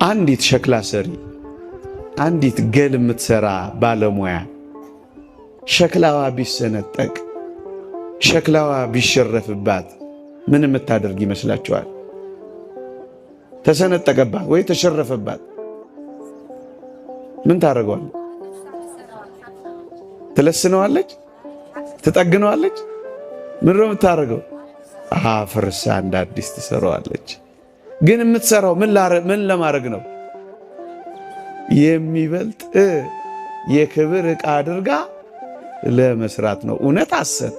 አንዲት ሸክላ ሰሪ አንዲት ገል የምትሰራ ባለሙያ ሸክላዋ ቢሰነጠቅ ሸክላዋ ቢሸረፍባት ምን የምታደርግ ይመስላችኋል? ተሰነጠቀባት ወይ ተሸረፈባት ምን ታደርገዋለች? ትለስነዋለች? ትጠግነዋለች? ምን ነው የምታደርገው? አፍርሳ እንደ አዲስ ትሰራዋለች። ግን የምትሰራው ምን ለማድረግ ነው? የሚበልጥ የክብር ዕቃ አድርጋ ለመስራት ነው። እውነት አሰብ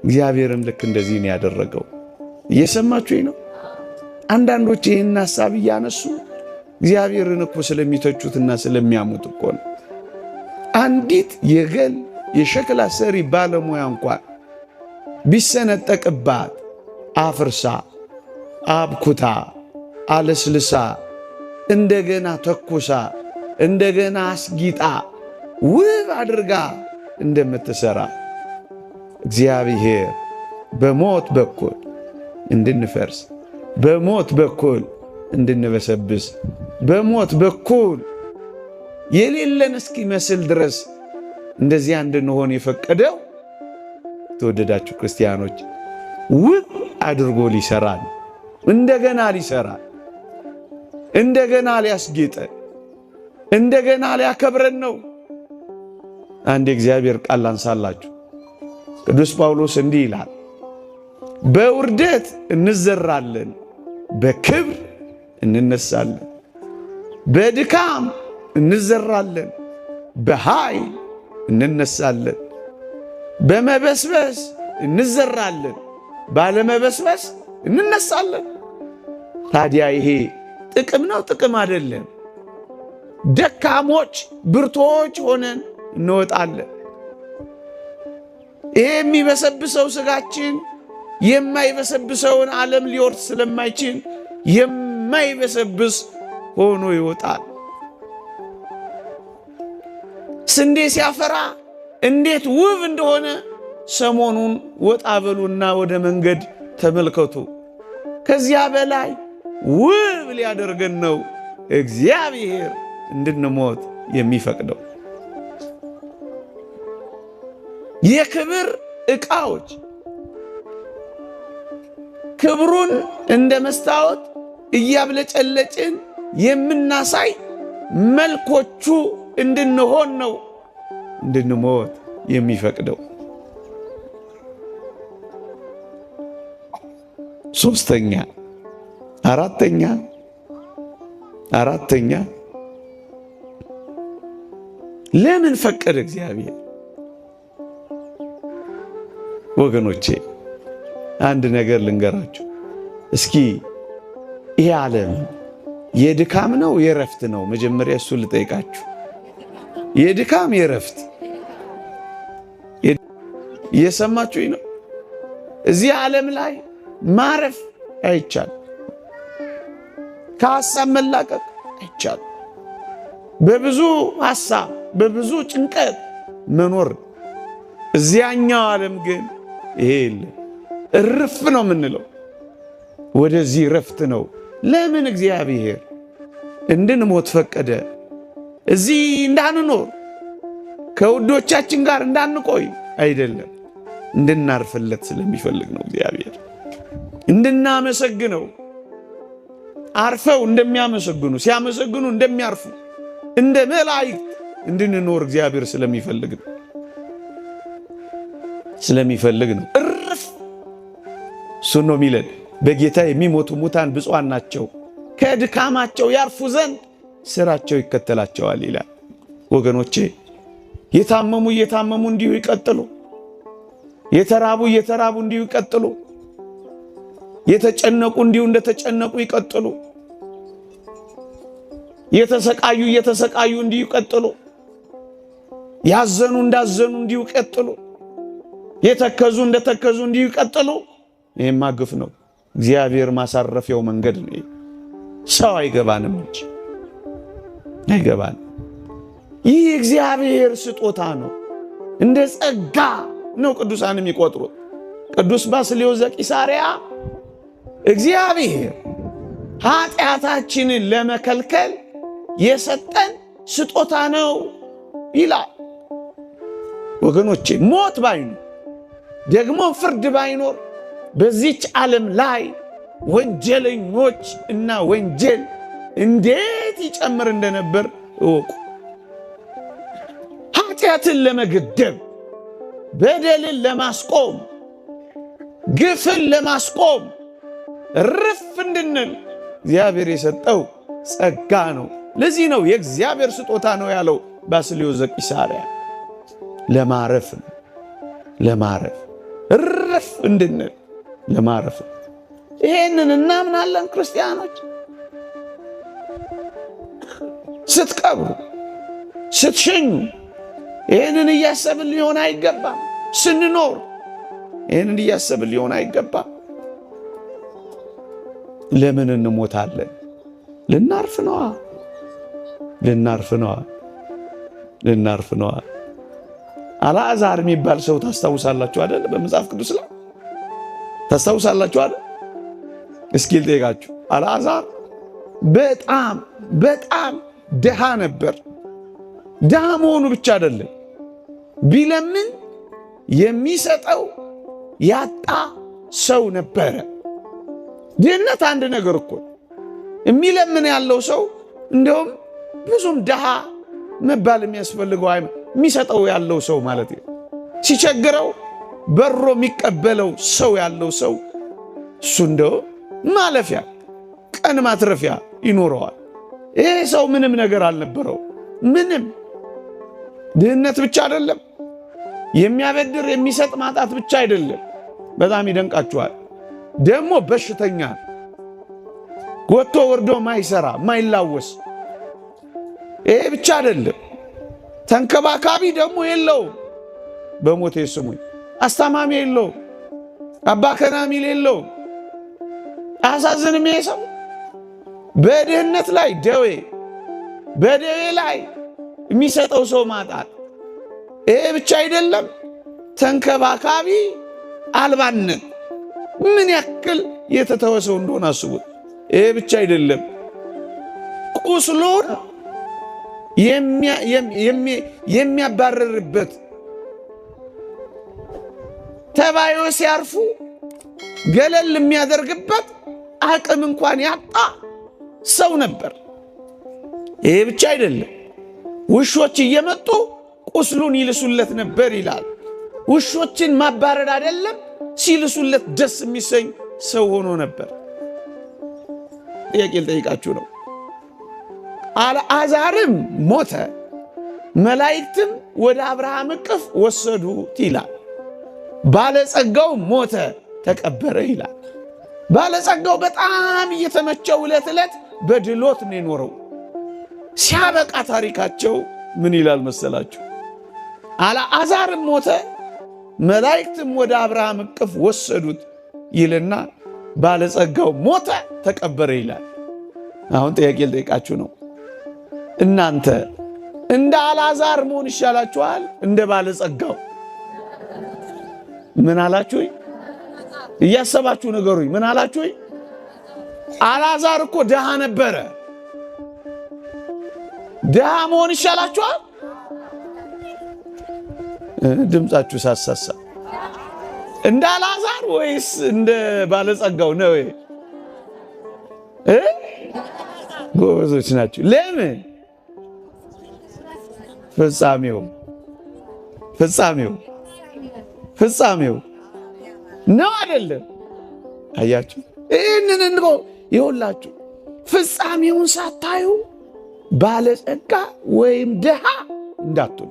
እግዚአብሔርም ልክ እንደዚህ ነው ያደረገው። እየሰማችሁኝ ነው? አንዳንዶች ይህን ሐሳብ እያነሱ እግዚአብሔርን እኮ ስለሚተቹትና ስለሚያሙት እኮ ነው። አንዲት የገል የሸክላ ሰሪ ባለሙያ እንኳን ቢሰነጠቅባት አፍርሳ አብኩታ አለስልሳ እንደገና ተኩሳ እንደገና አስጊጣ ውብ አድርጋ እንደምትሰራ እግዚአብሔር በሞት በኩል እንድንፈርስ በሞት በኩል እንድንበሰብስ በሞት በኩል የሌለን እስኪመስል ድረስ እንደዚያ እንድንሆን የፈቀደው ተወደዳችሁ ክርስቲያኖች ውብ አድርጎ ሊሰራን እንደገና ሊሰራን እንደገና ሊያስጌጠን እንደገና ሊያከብረን ነው። አንድ የእግዚአብሔር ቃል አንሳላችሁ። ቅዱስ ጳውሎስ እንዲህ ይላል፣ በውርደት እንዘራለን፣ በክብር እንነሳለን። በድካም እንዘራለን፣ በኃይል እንነሳለን። በመበስበስ እንዘራለን፣ ባለመበስበስ እንነሳለን። ታዲያ ይሄ ጥቅም ነው? ጥቅም አይደለም። ደካሞች ብርቶች ሆነን እንወጣለን። ይሄ የሚበሰብሰው ስጋችን የማይበሰብሰውን ዓለም ሊወርስ ስለማይችል የማይበሰብስ ሆኖ ይወጣል። ስንዴ ሲያፈራ እንዴት ውብ እንደሆነ ሰሞኑን ወጣ በሉና ወደ መንገድ ተመልከቱ። ከዚያ በላይ ውብ ሊያደርገን ነው እግዚአብሔር እንድንሞት የሚፈቅደው። የክብር ዕቃዎች ክብሩን እንደ መስታወት እያብለጨለጭን የምናሳይ መልኮቹ እንድንሆን ነው እንድንሞት የሚፈቅደው። ሶስተኛ አራተኛ ለምን ፈቀደ እግዚአብሔር? ወገኖቼ አንድ ነገር ልንገራችሁ እስኪ። ይሄ ዓለም የድካም ነው የረፍት ነው? መጀመሪያ እሱ ልጠይቃችሁ። የድካም የረፍት እየሰማችሁኝ ነው? እዚህ ዓለም ላይ ማረፍ አይቻል፣ ከሐሳብ መላቀቅ አይቻል። በብዙ ሐሳብ በብዙ ጭንቀት መኖር። እዚያኛው ዓለም ግን ይሄ የለም። እርፍ ነው የምንለው፣ ወደዚህ ረፍት ነው። ለምን እግዚአብሔር እንድንሞት ፈቀደ? እዚህ እንዳንኖር ከውዶቻችን ጋር እንዳንቆይ አይደለም፣ እንድናርፍለት ስለሚፈልግ ነው እግዚአብሔር። እንድናመሰግነው፣ አርፈው እንደሚያመሰግኑ ሲያመሰግኑ እንደሚያርፉ እንደ መላእክት እንድንኖር እግዚአብሔር ስለሚፈልግ ነው። እርፍ እሱን ነው የሚለን። በጌታ የሚሞቱ ሙታን ብፁዓን ናቸው፣ ከድካማቸው ያርፉ ዘንድ ስራቸው ይከተላቸዋል ይላል። ወገኖቼ የታመሙ እየታመሙ እንዲሁ ይቀጥሉ፣ የተራቡ እየተራቡ እንዲሁ ይቀጥሉ፣ የተጨነቁ እንዲሁ እንደተጨነቁ ይቀጥሉ፣ የተሰቃዩ እየተሰቃዩ እንዲሁ ይቀጥሉ፣ ያዘኑ እንዳዘኑ እንዲሁ ይቀጥሉ፣ የተከዙ እንደተከዙ እንዲሁ ይቀጥሉ። ይሄማ ግፍ ነው። እግዚአብሔር ማሳረፊያው መንገድ ነው። ሰው አይገባንም እንጂ አይገባን። ይህ እግዚአብሔር ስጦታ ነው፣ እንደ ጸጋ ነው ቅዱሳን የሚቆጥሩት። ቅዱስ ባስልዮስ ዘቂሳርያ እግዚአብሔር ኃጢአታችንን ለመከልከል የሰጠን ስጦታ ነው ይላል። ወገኖቼ ሞት ባይኖር ደግሞ ፍርድ ባይኖር በዚች ዓለም ላይ ወንጀለኞች እና ወንጀል እንዴት ይጨምር እንደነበር እወቁ። ኃጢአትን ለመገደብ፣ በደልን ለማስቆም፣ ግፍን ለማስቆም ርፍ እንድንል እግዚአብሔር የሰጠው ጸጋ ነው። ለዚህ ነው የእግዚአብሔር ስጦታ ነው ያለው ባስልዮስ ዘቂሳርያ። ለማረፍ ነው፣ ለማረፍ ርፍ እንድንል ለማረፍ። ይሄንን እናምናለን ክርስቲያኖች። ስትቀብሩ፣ ስትሸኙ ይሄንን እያሰብን ሊሆን አይገባም። ስንኖር ይሄንን እያሰብን ሊሆን አይገባም። ለምን እንሞታለን? ልናርፍ ነዋ፣ ልናርፍ ነዋ፣ ልናርፍ ነዋ። አልዓዛር የሚባል ሰው ታስታውሳላችሁ አይደል? በመጽሐፍ ቅዱስ ላይ ታስታውሳላችሁ አይደል? እስኪ ልጠይቃችሁ። አልዓዛር በጣም በጣም ድሃ ነበር። ድሃ መሆኑ ብቻ አይደለም፣ ቢለምን የሚሰጠው ያጣ ሰው ነበረ። ድህነት አንድ ነገር እኮ የሚለምን ያለው ሰው እንደውም ብዙም ድሃ መባል የሚያስፈልገው የሚሰጠው ያለው ሰው ማለት ነው። ሲቸግረው በሮ የሚቀበለው ሰው ያለው ሰው እሱ እንደው ማለፊያ ቀን ማትረፊያ ይኖረዋል። ይሄ ሰው ምንም ነገር አልነበረው። ምንም ድህነት ብቻ አይደለም፣ የሚያበድር የሚሰጥ ማጣት ብቻ አይደለም። በጣም ይደንቃችኋል። ደግሞ በሽተኛ፣ ወጥቶ ወርዶ ማይሰራ ማይላወስ። ይሄ ብቻ አይደለም፣ ተንከባካቢ ደግሞ የለውም። በሞቴ ስሙኝ፣ አስታማሚ የለውም፣ አባ ከናሚል የለውም። አያሳዝንም? ይሄ ሰው በድህነት ላይ ደዌ፣ በደዌ ላይ የሚሰጠው ሰው ማጣት። ይሄ ብቻ አይደለም፣ ተንከባካቢ አልባነት ምን ያክል የተተወ ሰው እንደሆነ አስቡት። ይሄ ብቻ አይደለም፣ ቁስሉን የሚያባረርበት ተባዮች ሲያርፉ ገለል የሚያደርግበት አቅም እንኳን ያጣ ሰው ነበር። ይሄ ብቻ አይደለም፣ ውሾች እየመጡ ቁስሉን ይልሱለት ነበር ይላል። ውሾችን ማባረር አይደለም፣ ሲልሱለት ደስ የሚሰኝ ሰው ሆኖ ነበር። ጥያቄ ልጠይቃችሁ ነው። አልዓዛርም ሞተ፣ መላእክትም ወደ አብርሃም እቅፍ ወሰዱት ይላል። ባለጸጋው ሞተ፣ ተቀበረ ይላል። ባለጸጋው በጣም እየተመቸው ዕለት ዕለት በድሎት ነው የኖረው። ሲያበቃ ታሪካቸው ምን ይላል መሰላችሁ? አልዓዛርም ሞተ፣ መላእክትም ወደ አብርሃም እቅፍ ወሰዱት ይልና ባለጸጋው ሞተ፣ ተቀበረ ይላል። አሁን ጥያቄ ልጠይቃችሁ ነው። እናንተ እንደ አልዓዛር መሆን ይሻላችኋል? እንደ ባለጸጋው? ምን አላችሁኝ? እያሰባችሁ ነገሩኝ። ምን አላችሁኝ? አልዓዛር እኮ ድሃ ነበረ። ድሃ መሆን ይሻላችኋል? ድምፃችሁ ሳሳሳ እንደ አልዓዛር ወይስ እንደ ባለጸጋው ነው? ጎበዞች ናችሁ። ለምን? ፍጻሜው ነው አይደለም? አያችሁ? ይህንን እንቆ ይሁላችሁ። ፍጻሜውን ሳታዩ ባለጸጋ ወይም ድሃ እንዳትሉ።